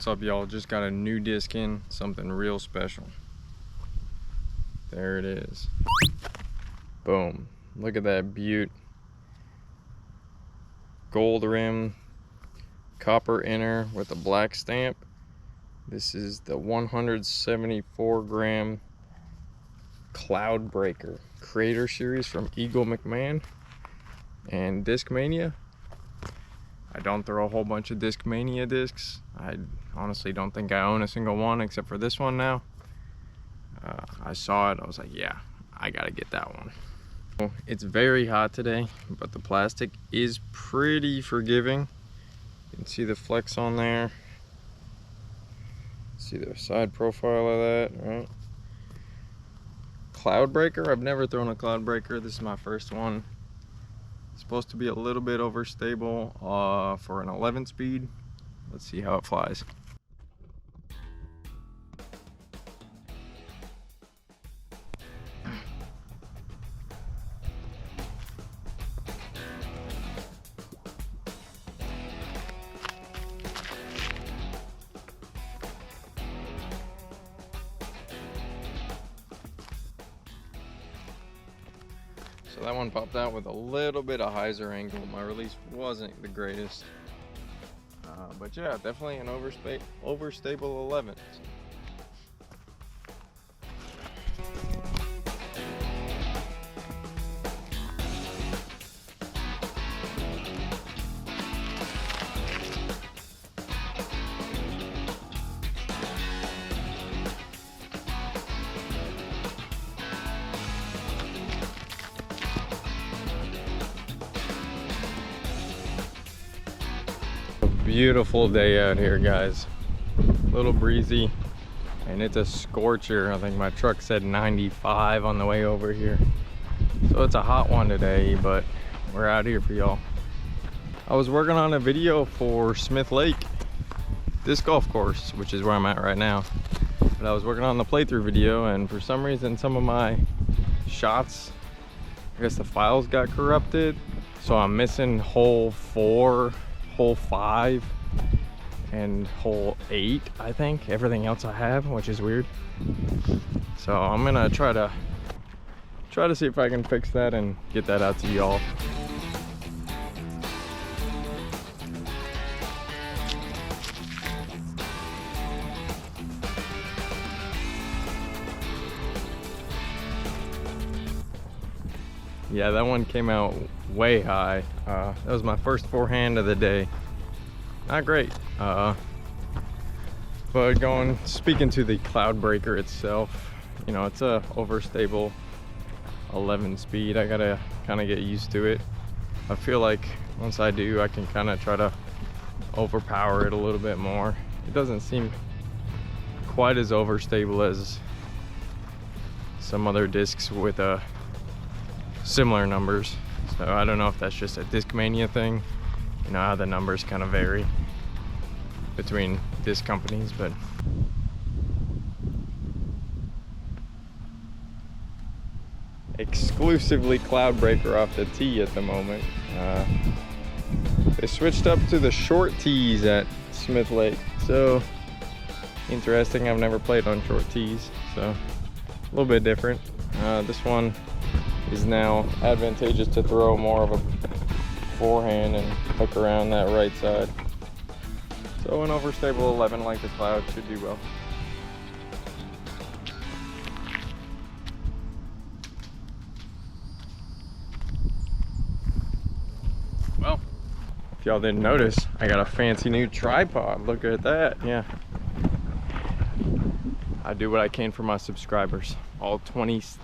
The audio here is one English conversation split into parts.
What's up, y'all? Just got a new disc in, something real special. There it is. Boom. Look at that beaut. Gold rim, copper inner with a black stamp. This is the 174 gram Cloudbreaker Creator Series from Eagle McMahon and Discmania. I don't throw a whole bunch of Discmania discs. I honestly don't think I own a single one except for this one now. I saw it, I was like, yeah, I gotta get that one. It's very hot today, but the plastic is pretty forgiving. You can see the flex on there. See the side profile of that, right? Cloudbreaker, I've never thrown a Cloudbreaker. This is my first one. It's supposed to be a little bit overstable for an 11 speed. Let's see how it flies. So that one popped out with a little bit of hyzer angle. My release wasn't the greatest. But yeah, definitely an overstable 11. Beautiful day out here, guys. A little breezy and it's a scorcher. I think my truck said 95 on the way over here, so it's a hot one today, but we're out here for y'all. I was working on a video for Smith Lake disc golf course, which is where I'm at right now, but I was working on the playthrough video, and for some reason some of my shots, I guess the files got corrupted, so I'm missing hole 4, hole 5, and hole 8, I think. Everything else I have, which is weird. So I'm gonna try to see if I can fix that and get that out to y'all. Yeah, that one came out way high. That was my first forehand of the day. Not great. But speaking to the Cloudbreaker itself, you know, it's a overstable 11 speed. I gotta kind of get used to it. I feel like once I do, I can kind of try to overpower it a little bit more. It doesn't seem quite as overstable as some other discs with similar numbers. So I don't know if that's just a Discmania thing. You know how the numbers kind of vary between disc companies, but exclusively Cloudbreaker off the tee at the moment. They switched up to the short tees at Smith Lake, so interesting. I've never played on short tees, so a little bit different. This one is now advantageous to throw more of a forehand and hook around that right side. So an overstable 11 like the Cloud should do well. Well, if y'all didn't notice, I got a fancy new tripod. Look at that. Yeah, I do what I can for my subscribers. All 26,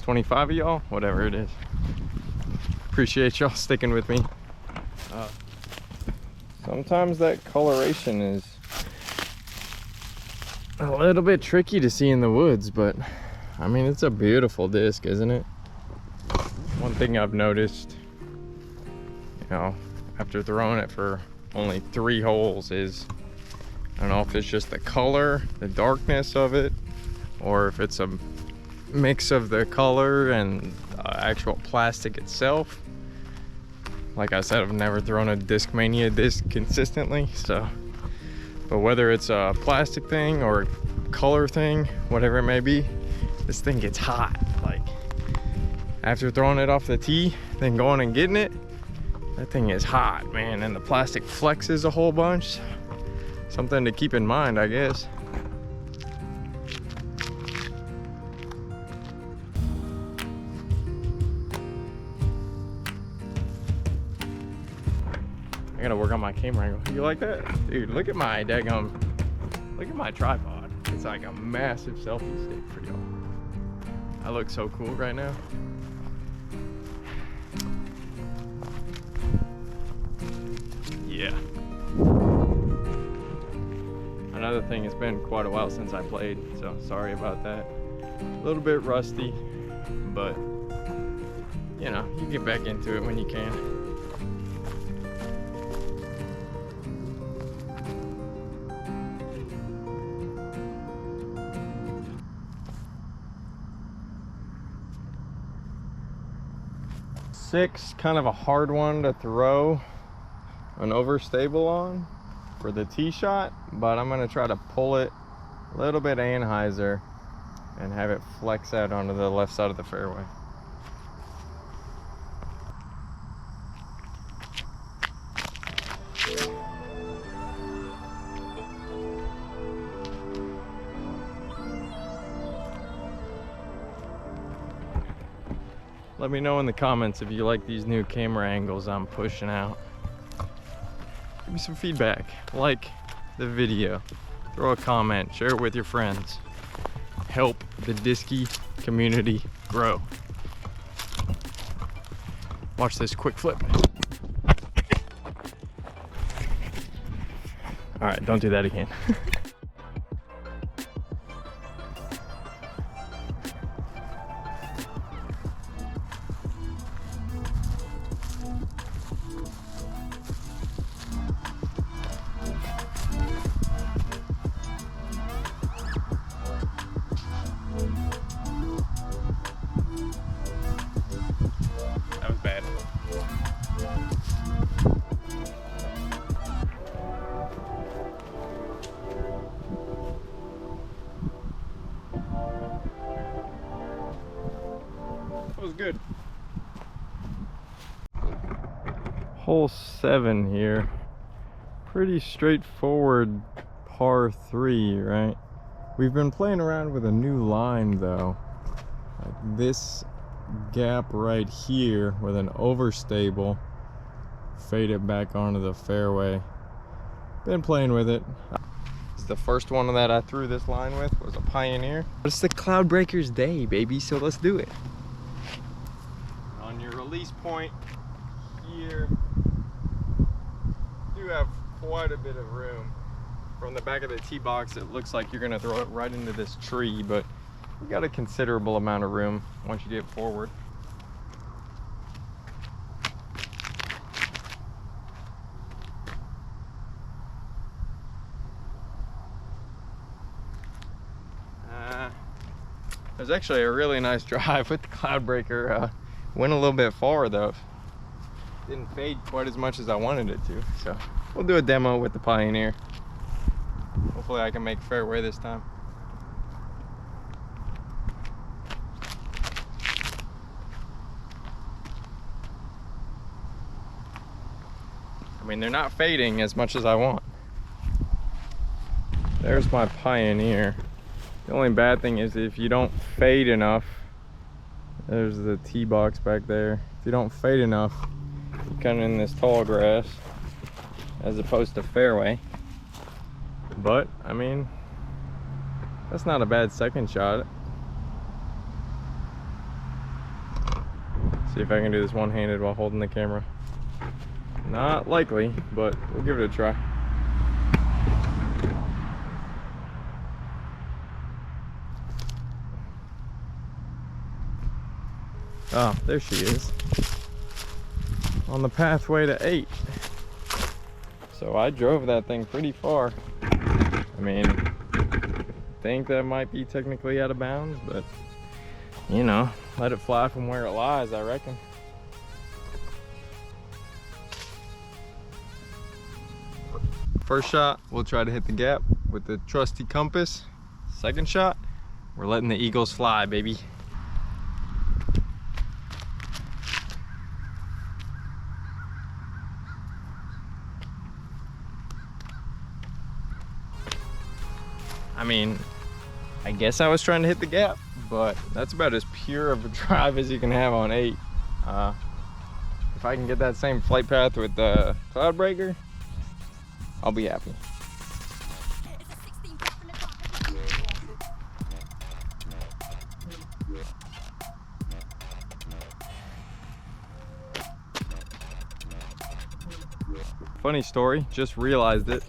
25 of y'all, whatever it is. Appreciate y'all sticking with me. Sometimes that coloration is a little bit tricky to see in the woods, but I mean, it's a beautiful disc, isn't it? One thing I've noticed, you know, after throwing it for only 3 holes is, I don't know if it's just the color, the darkness of it, or if it's a mix of the color and actual plastic itself. Like I said, I've never thrown a Discmania disc consistently, so But whether it's a plastic thing or a color thing, whatever it may be, this thing gets hot. Like, after throwing it off the tee, then going and getting it, that thing is hot, man. And the plastic flexes a whole bunch. Something to keep in mind, I guess. I gotta work on my camera angle. You like that? Dude, look at my daggum, look at my tripod. It's like a massive selfie stick for y'all. I look so cool right now. Yeah. Another thing, it's been quite a while since I played, so sorry about that. A little bit rusty, but you know, you get back into it when you can. Six, kind of a hard one to throw an overstable on for the tee shot, but I'm gonna try to pull it a little bit Anheuser and have it flex out onto the left side of the fairway. Let me know in the comments if you like these new camera angles I'm pushing out. Give me some feedback. Like the video, throw a comment, share it with your friends. Help the Disky community grow. Watch this quick flip. All right, don't do that again. That was bad. That was good. Hole 7 here. Pretty straightforward par 3, right? We've been playing around with a new line though. Like this gap right here with an overstable, fade it back onto the fairway. Been playing with it. The first one that I threw this line with was a Pioneer. It's the Cloudbreakers day, baby, so let's do it. On your release point here, you have quite a bit of room. From the back of the tee box, it looks like you're gonna throw it right into this tree, but you got a considerable amount of room once you get forward. There's actually a really nice drive with the Cloudbreaker. Went a little bit far though. Didn't fade quite as much as I wanted it to. So we'll do a demo with the Pioneer. Hopefully I can make fairway this time. I mean, they're not fading as much as I want. There's my Pioneer. The only bad thing is if you don't fade enough, there's the tee box back there. If you don't fade enough, you're kind of in this tall grass as opposed to fairway. But, I mean, that's not a bad second shot. See if I can do this one-handed while holding the camera. Not likely, but we'll give it a try. Oh, there she is. On the pathway to 8. So I drove that thing pretty far. I mean, I think that might be technically out of bounds, but you know, let it fly from where it lies, I reckon. First shot, we'll try to hit the gap with the trusty compass. Second shot, we're letting the eagles fly, baby. I mean, I guess I was trying to hit the gap, but that's about as pure of a drive as you can have on 8. If I can get that same flight path with the Cloudbreaker, I'll be happy. Funny story, just realized it.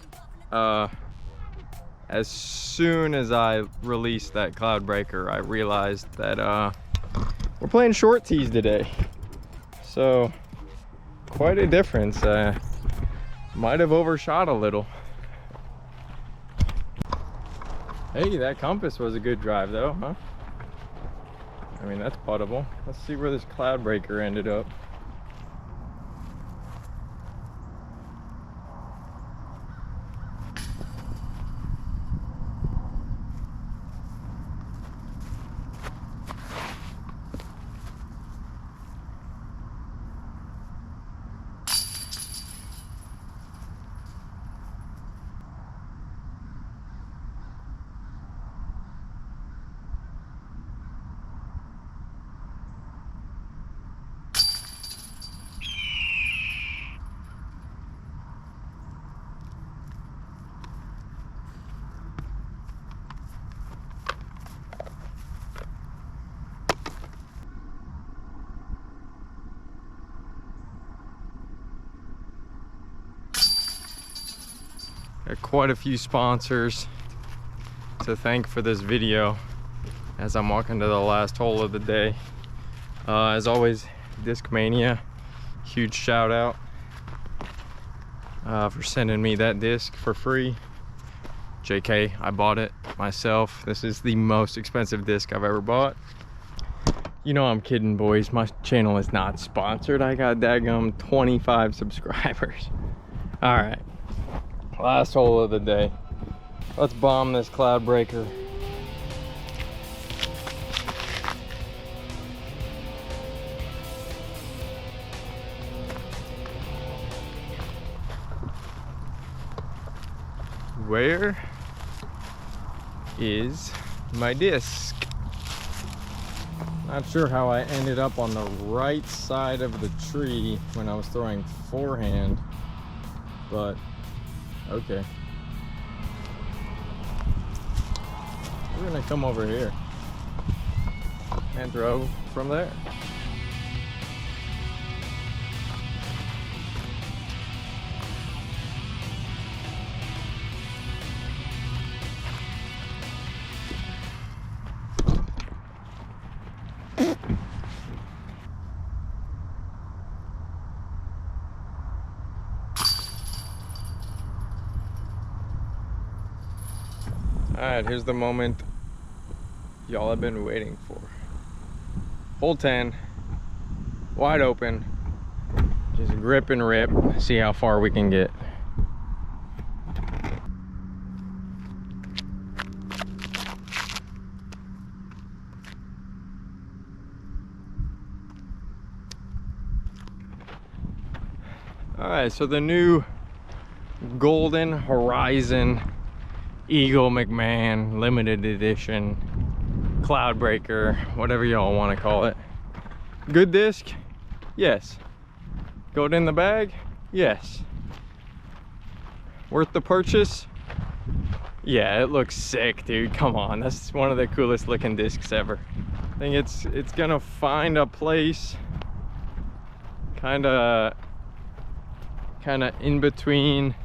As soon as I released that Cloudbreaker, I realized that we're playing short tees today. So, quite a difference. Might have overshot a little. Hey, that compass was a good drive though, huh? I mean, that's puttable. Let's see where this Cloudbreaker ended up. Got quite a few sponsors to thank for this video as I'm walking to the last hole of the day. As always, Discmania, huge shout out for sending me that disc for free. JK, I bought it myself. This is the most expensive disc I've ever bought. You know I'm kidding, boys. My channel is not sponsored. I got daggum 25 subscribers. All right. Last hole of the day. Let's bomb this Cloudbreaker. Where is my disc? Not sure how I ended up on the right side of the tree when I was throwing forehand, but okay. We're gonna come over here and throw from there. Alright, here's the moment y'all have been waiting for. Hole 10, wide open, just grip and rip, see how far we can get. Alright, so the new Golden Horizon Eagle McMahon limited edition Cloudbreaker, whatever y'all want to call it. Good disc? Yes. Go in the bag? Yes. Worth the purchase? Yeah, it looks sick, dude. Come on, that's one of the coolest looking discs ever. I think it's gonna find a place kind of in between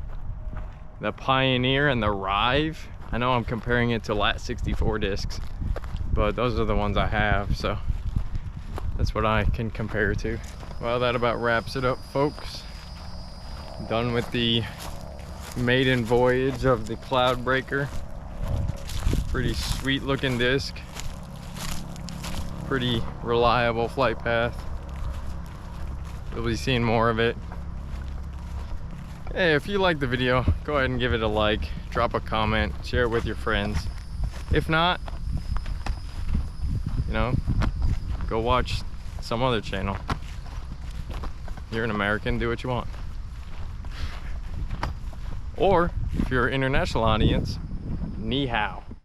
the Pioneer and the Rive. I know I'm comparing it to Lat 64 discs, but those are the ones I have, so that's what I can compare to. Well, that about wraps it up, folks. Done with the maiden voyage of the Cloudbreaker. Pretty sweet looking disc. Pretty reliable flight path. You'll be seeing more of it. Hey, if you like the video, go ahead and give it a like, drop a comment, share it with your friends. If not, you know, go watch some other channel. You're an American, do what you want. Or if you're an international audience, ni hao.